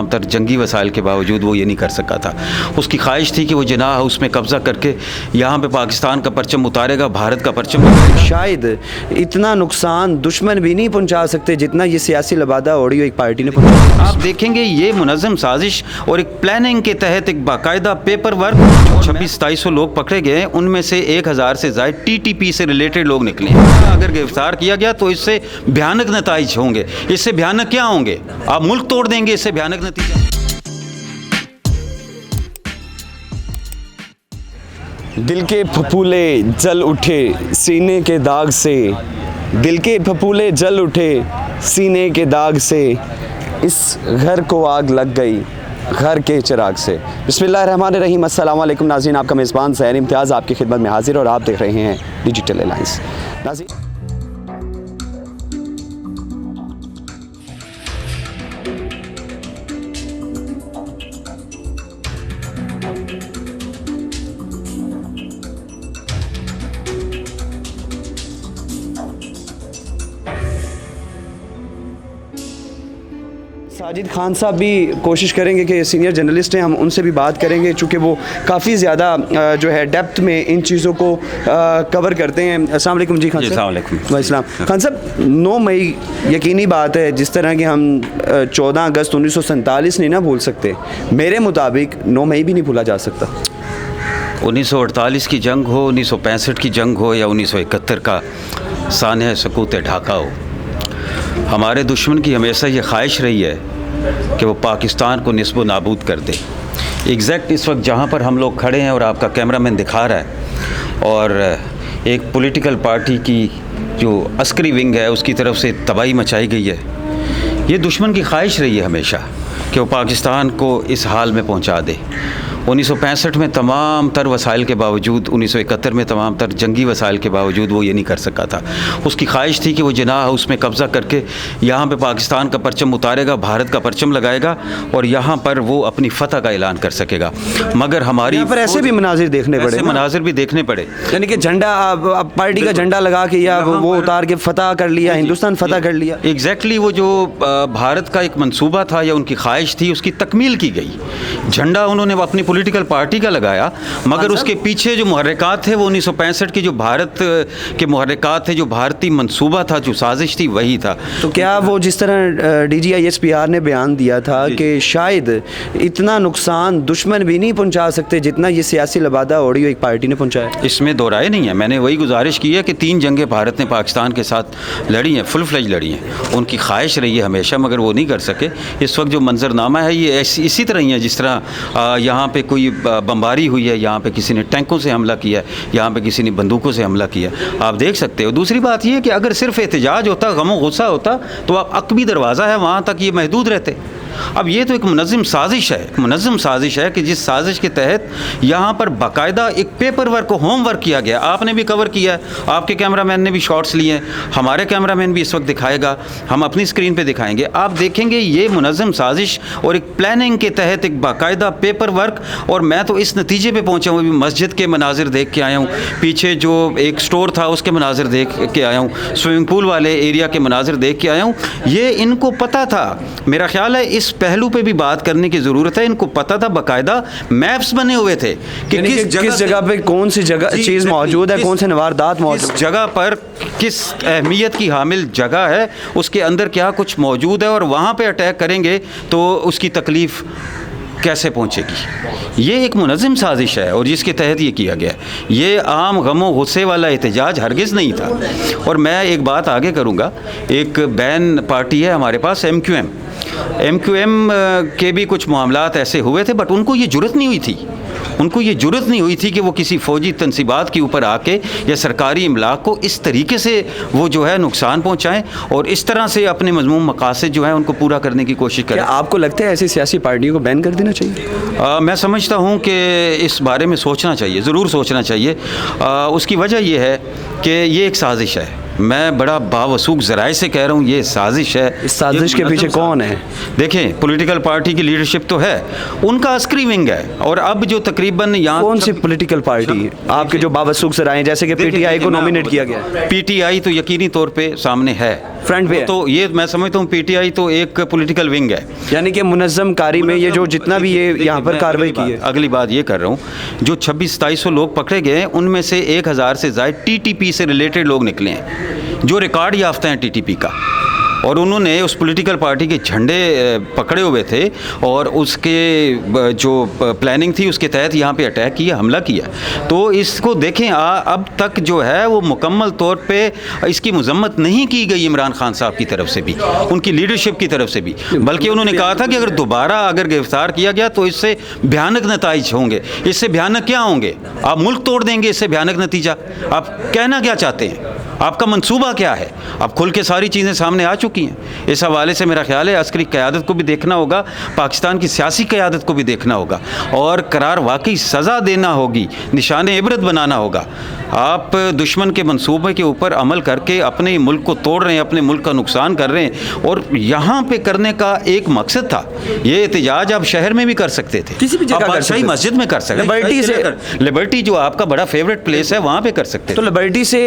तर जंगी वसाइल के बावजूद वो ये नहीं कर सका था। उसकी ख्वाहिश थी कि वो जिनाह हाउस में कब्ज़ा करके यहाँ पे पाकिस्तान का परचम उतारेगा, भारत का परचम उतारेगा। शायद इतना नुकसान दुश्मन भी नहीं पहुंचा सकते जितना ये सियासी लबादा ओढ़ी एक पार्टी ने पहुंचाया। आप देखेंगे ये मुनज़्ज़म साजिश और एक प्लानिंग के तहत एक बाकायदा पेपर वर्क 2600-2700 लोग पकड़े गए, उनमें से 1000 से ज़ायद TTP से रिलेटेड लोग निकले। अगर गिरफ्तार किया गया तो इससे भयानक नताइज होंगे। इससे भयानक क्या होंगे? आप मुल्क तोड़ देंगे, इससे भयानक नतीजा। दिल के फफूले जल उठे सीने के दाग से, दिल के फफूले जल उठे सीने के दाग से, इस घर को आग लग गई घर के चिराग से। बिस्मिल्लाहिर्रहमानिर्रहीम। अस्सलाम वालेकुम नाज़रीन, आपका मेज़बान ज़हर इम्तियाज़ आपकी खिदमत में हाजिर और आप देख रहे हैं डिजिटल अलायंस। नाज़रीन, साजिद खान साहब भी कोशिश करेंगे कि सीनियर जर्नलिस्ट हैं, हम उनसे भी बात करेंगे चूँकि वो काफ़ी ज़्यादा जो है डेप्थ में इन चीज़ों को कवर करते हैं। अस्सलाम वालेकुम जी खान साहब। वालेकुम खान साहब, 9 मई यकीनी बात है, जिस तरह कि हम 14 अगस्त 1947 नहीं ना भूल सकते, मेरे मुताबिक 9 मई भी नहीं भूला जा सकता। 1948 की जंग हो, 1965 की जंग हो या 1971 का सानह सकूत ढाका हो, हमारे दुश्मन की हमेशा ये ख्वाहिश रही है कि वो पाकिस्तान को निस्ब नाबूद कर दे। एग्जैक्ट इस वक्त जहाँ पर हम लोग खड़े हैं और आपका कैमरामैन दिखा रहा है, और एक पॉलिटिकल पार्टी की जो अस्करी विंग है उसकी तरफ से तबाही मचाई गई है। ये दुश्मन की ख्वाहिश रही है हमेशा कि वो पाकिस्तान को इस हाल में पहुँचा दे। 1965 में तमाम तर वसाइल के बावजूद, 1971 में तमाम तर जंगी वसाइल के बावजूद वो ये नहीं कर सका था। उसकी ख्वाहिश थी कि वो जिनाह हाउस में कब्ज़ा करके यहाँ पे पाकिस्तान का परचम उतारेगा, भारत का परचम लगाएगा और यहाँ पर वो अपनी फ़तह का ऐलान कर सकेगा। मगर हमारी यहाँ पर ऐसे भी मनाजिर देखने पड़े, ऐसे मनाजिर भी देखने पड़े, यानी कि झंडा पार्टी का झंडा लगा के या वो उतार के फतह कर लिया, हिंदुस्तान फतह कर लिया। एग्जैक्टली वो जो भारत का एक मंसूबा था या उनकी ख्वाहिश थी उसकी तकमील की गई। झंडा उन्होंने अपनी पॉलिटिकल पार्टी का लगाया, मगर उसके पीछे जो मुहर्रिकात थे वो 1965 की जो भारत के मुहर्रिकात थे, जो भारतीय मंसूबा था, जो साजिश थी, वही था। तो क्या वो जिस तरह DGISPR ने बयान दिया था कि शायद इतना नुकसान दुश्मन भी नहीं पहुंचा सकते जितना ये सियासी लबादा ओढ़ी एक पार्टी ने पहुंचाया, इसमें दो राय नहीं है। मैंने वही गुजारिश की है कि 3 जंगें भारत ने पाकिस्तान के साथ लड़ी हैं, फुल फ्लेज लड़ी हैं। उनकी ख्वाहिश रही है हमेशा, मगर वो नहीं कर सके। इस वक्त जो मंजरनामा है ये इसी तरह ही है जिस तरह यहाँ पे कोई बमबारी हुई है, यहाँ पे किसी ने टैंकों से हमला किया, यहाँ पे किसी ने बंदूकों से हमला किया, आप देख सकते हो। दूसरी बात ये कि अगर सिर्फ एहतजाज होता, गम गुस्सा होता, तो आप अकबी दरवाज़ा है वहाँ तक ये महदूद रहते। अब ये तो एक मुनज़्ज़म साजिश है, मुनज़्ज़म साजिश है कि जिस साजिश के तहत यहाँ पर बाकायदा एक पेपर वर्क, होम वर्क किया गया। आपने भी कवर किया है, आपके कैमरामैन ने भी शॉट्स लिए हैं, हमारे कैमरामैन भी इस वक्त दिखाएगा, हम अपनी स्क्रीन पे दिखाएंगे। आप देखेंगे ये मुनज़्ज़म साजिश और एक प्लानिंग के तहत एक बाकायदा पेपर वर्क। और मैं तो इस नतीजे पर पहुँचा हूँ, मस्जिद के मनाजिर देख के आया हूँ, पीछे जो एक स्टोर था उसके मनाजिर देख के आया हूँ, स्विमिंग पूल वाले एरिया के मनाजिर देख के आया हूँ। ये इनको पता था, मेरा ख्याल है इस पहलू पे भी बात करने की ज़रूरत है। इनको पता था, बाकायदा मैप्स बने हुए थे कि किस जगह पे कौन सी जगह चीज़ मौजूद है, कौन से वारदात मौजूद, जगह पर किस अहमियत की हामिल जगह है, उसके अंदर क्या कुछ मौजूद है, और वहाँ पे अटैक करेंगे तो उसकी तकलीफ़ कैसे पहुँचेगी। ये एक मुनज़्ज़म साजिश है और जिसके तहत ये किया गया। ये आम गमो गुस्से वाला एहतजाज हरगिज़ नहीं था। और मैं एक बात आगे करूँगा, एक बैन पार्टी है हमारे पास, MQM के भी कुछ मामलात ऐसे हुए थे, बट उनको ये जुर्रत नहीं हुई थी, उनको ये जुर्रत नहीं हुई थी कि वो किसी फ़ौजी तनसीबात के ऊपर आके या सरकारी इमलाक को इस तरीके से वो जो है नुकसान पहुँचाएँ और इस तरह से अपने मज़मूम मकासद जो है उनको पूरा करने की कोशिश करें। आपको लगता है ऐसी सियासी पार्टियों को बैन कर देना चाहिए? मैं समझता हूँ कि इस बारे में सोचना चाहिए, ज़रूर सोचना चाहिए। उसकी वजह यह है कि ये एक साजिश है। मैं बड़ा बावसूख ज़राए से कह रहा हूँ, ये साजिश है। इस साजिश के पीछे कौन है? देखें, पॉलिटिकल पार्टी की लीडरशिप तो है, उनका अस्करी विंग है, और अब जो तकरीबन यहाँ कौन सी पॉलिटिकल पार्टी है आपके जो बावसूख से राय, जैसे कि पीटीआई को नॉमिनेट किया गया? पीटीआई तो यकीनी तौर पे सामने है, फ्रंट पे है। तो ये मैं समझता हूँ पीटीआई तो एक पॉलिटिकल विंग है, यानी कि मुनज़्ज़म कारी में ये जो जितना भी ये यहाँ पर कार्रवाई की है। अगली बात ये कर रहा हूँ, जो 2600-2700 लोग पकड़े गए उनमें से 1000 से ज़ायद टीटीपी से रिलेटेड लोग निकले हैं, जो रिकॉर्ड याफ्ता हैं टीटीपी का, और उन्होंने उस पॉलिटिकल पार्टी के झंडे पकड़े हुए थे, और उसके जो प्लानिंग थी उसके तहत यहाँ पे अटैक किया, हमला किया। तो इसको देखें, अब तक जो है वो मुकम्मल तौर पे इसकी मजम्मत नहीं की गई इमरान खान साहब की तरफ से भी, उनकी लीडरशिप की तरफ से भी, बल्कि उन्होंने कहा था कि अगर दोबारा गिरफ्तार किया गया तो इससे भयानक नतीजे होंगे। इससे भयानक क्या होंगे? आप मुल्क तोड़ देंगे, इससे भयानक नतीजा। आप कहना क्या चाहते हैं? आपका मंसूबा क्या है? अब खुल के सारी चीज़ें सामने आ चुकी हैं। इस हवाले से मेरा ख्याल है अस्करी क़यादत को भी देखना होगा, पाकिस्तान की सियासी क़यादत को भी देखना होगा, और करार वाकई सज़ा देना होगी, निशान इबरत बनाना होगा। आप दुश्मन के मंसूबे के ऊपर अमल करके अपने मुल्क को तोड़ रहे हैं, अपने मुल्क का नुकसान कर रहे हैं, और यहाँ पे करने का एक मकसद था। ये एहतजाज आप शहर में भी कर सकते थे, किसी भी जगह कर सकते थे। मस्जिद में कर सकते, लिबर्टी से, लिबर्टी जो आपका बड़ा फेवरेट प्लेस है वहाँ पे कर सकते। तो लिबर्टी से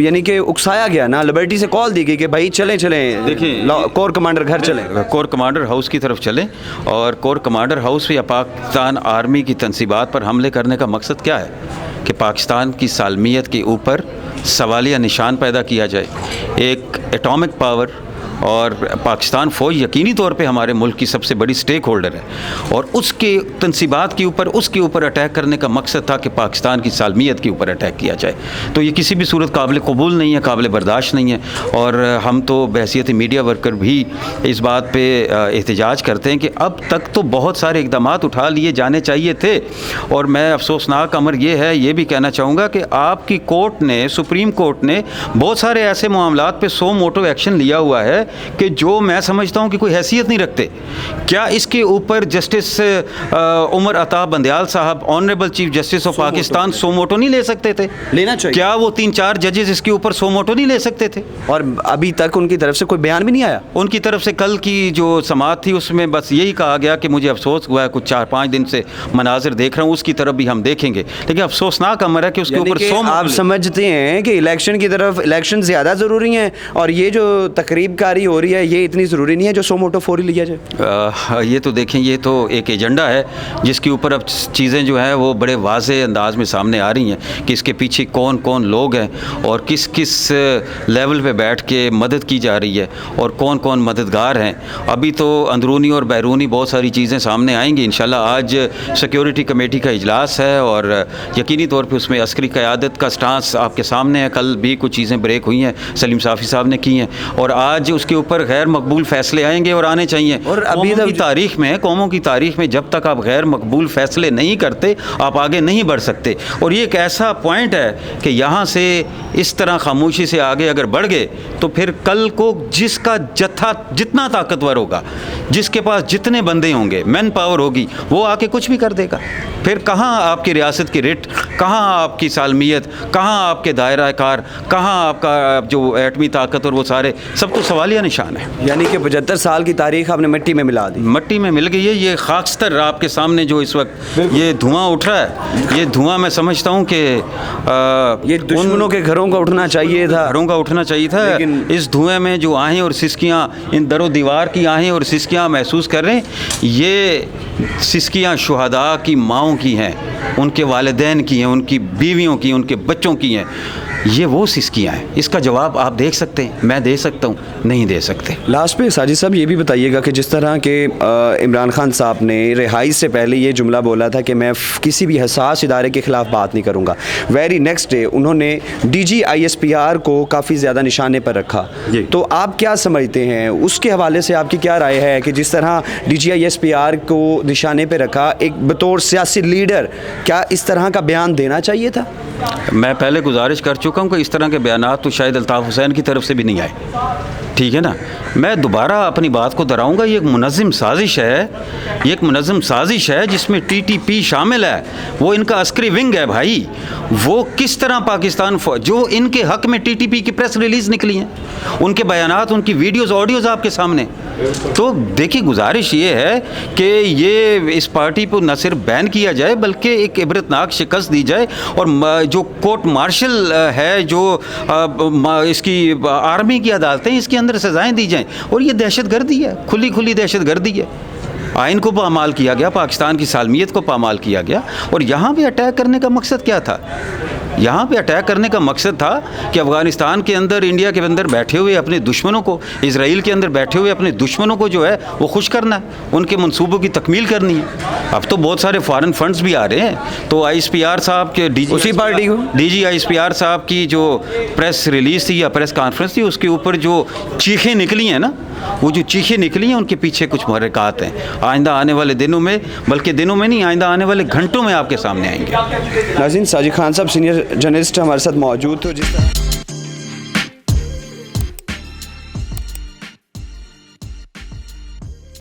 यानी कि उकसाया गया ना, लिबर्टी से कॉल दी गई कि भाई चलें, देखिए कोर कमांडर घर चलें, कोर कमांडर हाउस की तरफ चलें, और कोर कमांडर हाउस या पाकिस्तान आर्मी की तनसीबात पर हमले करने का मकसद क्या है कि पाकिस्तान की सालमियत के ऊपर सवालिया निशान पैदा किया जाए। एक एटॉमिक पावर और पाकिस्तान फ़ौज यकीनी तौर पे हमारे मुल्क की सबसे बड़ी स्टेक होल्डर है, और उसके तनसीबात के ऊपर उसके ऊपर अटैक करने का मकसद था कि पाकिस्तान की सालमियत के ऊपर अटैक किया जाए। तो ये किसी भी सूरत काबिल कबूल नहीं है, काबिल बर्दाश्त नहीं है, और हम तो बहैसियत मीडिया वर्कर भी इस बात पे एहतजाज करते हैं कि अब तक तो बहुत सारे इकदाम उठा लिए जाने चाहिए थे। और मैं अफसोसनाक अमर ये है, ये भी कहना चाहूँगा कि आपकी कोर्ट ने, सुप्रीम कोर्ट ने बहुत सारे ऐसे मामलात पे सो मोटो एक्शन लिया हुआ है कि जो मैं समझता हूं कि कोई हैसियत नहीं रखते। क्या इसके ऊपर जस्टिस उमर अता बंदयाल साहब, honourable chief justice of Pakistan, suo motu नहीं ले सकते थे? लेना चाहिए। क्या वो 3-4 जजेस इसके ऊपर सो मोटो नहीं ले सकते थे? और अभी तक उनकी तरफ से कोई बयान भी नहीं आया। उनकी तरफ से कल की जो समाअत थी उसमें बस यही कहा गया कि मुझे अफसोस हुआ है, कुछ 4-5 दिन से मनाजिर देख रहा हूँ, उसकी तरफ भी हम देखेंगे, लेकिन अफसोसनाक अमर है कि उसके ऊपर सो। आप समझते हैं कि इलेक्शन की तरफ, इलेक्शन ज़्यादा ज़रूरी है, और ये जो तकरीब कारी हो रही है ये इतनी ज़रूरी नहीं है जो सो मोटो फौरी लिया जाए? ये तो देखें, ये तो एक एजेंडा है जिसके ऊपर अब चीज़ें जो हैं वो बड़े वाज़े अंदाज में सामने आ रही हैं कि इसके पीछे कौन कौन लोग हैं और किस किस लेवल पे बैठ के मदद की जा रही है और कौन कौन मददगार हैं। अभी तो अंदरूनी और बैरूनी बहुत सारी चीज़ें सामने आएंगी इंशाल्लाह। आज सिक्योरिटी कमेटी का इजलास है और यकीनी तौर पर उसमें अस्करी क़यादत का स्टांस आपके सामने है। कल भी कुछ चीज़ें ब्रेक हुई हैं, सलीम साफ़ी साहब ने की हैं, और आज उसके ऊपर गैर मकबूल फ़ैसले आएंगे और आने चाहिए। और अभी की तारीख़ में, कौमों की तारीख़ में जब तक आप गैर मकबूल फ़ैसले नहीं करते आप आगे नहीं बढ़ सकते। और ये एक ऐसा पॉइंट है कि यहाँ से इस तरह खामोशी से आगे अगर बढ़ गए तो फिर कल को जिसका जत्था जितना ताकतवर होगा, जिसके पास जितने बंदे होंगे, मैन पावर होगी, वो आके कुछ भी कर देगा। फिर कहाँ आपकी रियासत की रिट, कहाँ आपकी सालमियत, कहाँ आपके दायरा कार, कहाँ आपका जो एटमी ताकत और वो सारे सब तो सवालिया निशान है। यानी कि 75 साल की तारीख आपने मिट्टी में मिला दी। मिट्टी में मिल गई है। ये खाकस्तर आपके सामने जो इस वक्त ये धुआं उठ रहा है, ये धुआं मैं समझता हूँ कि ये दुश्मनों के घरों का उठना चाहिए था, घरों का उठना चाहिए था। लेकिन इस धुएं में जो आहें और सिसकियाँ, इन दरो दीवार की आहें और सिसकियाँ महसूस कर रहे हैं, ये सिसकियाँ शुहदा की माँओं की हैं, उनके वालिदैन की हैं, उनकी बीवियों की, उनके बच्चों की हैं। ये वो सिसकियाँ हैं। इसका जवाब आप देख सकते हैं, मैं दे सकता हूँ, नहीं दे सकते। लास्ट पे साजिद साहब ये भी बताइएगा कि जिस तरह के इमरान खान साहब ने रिहाई से पहले ये जुमला बोला था कि मैं किसी भी हसास इदारे के ख़िलाफ़ बात नहीं करूँगा, वेरी नेक्स्ट डे उन्होंने DG ISPR को काफ़ी ज़्यादा निशाने पर रखा। तो आप क्या समझते हैं, उसके हवाले से आपकी क्या राय है कि जिस तरह DG ISPR को निशाने पर रखा, एक बतौर सियासी लीडर क्या इस तरह का बयान देना चाहिए था? मैं पहले गुजारिश कर चुका हूँ कि इस तरह के बयानात तो शायद अल्ताफ़ हुसैन की तरफ से भी नहीं आए, ठीक है ना। मैं दोबारा अपनी बात को दोहराऊंगा, ये एक मुनज़्ज़म साजिश है ये एक मुनज़्ज़म साजिश है जिसमें टीटीपी शामिल है, वो इनका अस्करी विंग है भाई। वो किस तरह पाकिस्तान जो इनके हक़ में टीटीपी की प्रेस रिलीज़ निकली हैं, उनके बयानात, उनकी वीडियोज़, ऑडियोज़ आपके सामने। तो देखिए, गुजारिश ये है कि ये इस पार्टी को न सिर्फ बैन किया जाए बल्कि एक इबरतनाक शिकस्त दी जाए, और जो कोर्ट मार्शल है, जो इसकी आर्मी की अदालतें, इसके अंदर सज़ाएँ दी जाएँ। और ये दहशतगर्दी है, खुली खुली दहशतगर्दी है। आइन को पामाल किया गया, पाकिस्तान की सालमियत को पामाल किया गया। और यहाँ पे अटैक करने का मकसद क्या था? यहाँ पे अटैक करने का मकसद था कि अफ़गानिस्तान के अंदर, इंडिया के अंदर बैठे हुए अपने दुश्मनों को, इजराइल के अंदर बैठे हुए अपने दुश्मनों को जो है वो खुश करना है, उनके मंसूबों की तकमील करनी है। अब तो बहुत सारे फॉरेन फंड्स भी आ रहे हैं। तो ISPR साहब के उसी पार्टी को DG ISPR साहब की जो प्रेस रिलीज़ थी या प्रेस कॉन्फ्रेंस थी, उसके ऊपर जो चीखें निकली हैं ना, वो जो चीखें निकली हैं, उनके पीछे कुछ मुहर्रिकात हैं। आइंदा आने वाले दिनों में, बल्कि दिनों में नहीं, आइंदा आने वाले घंटों में आपके सामने आएंगे। नाज़रीन, साजिद खान साहब सीनियर जर्नलिस्ट हमारे साथ मौजूद थे। जिस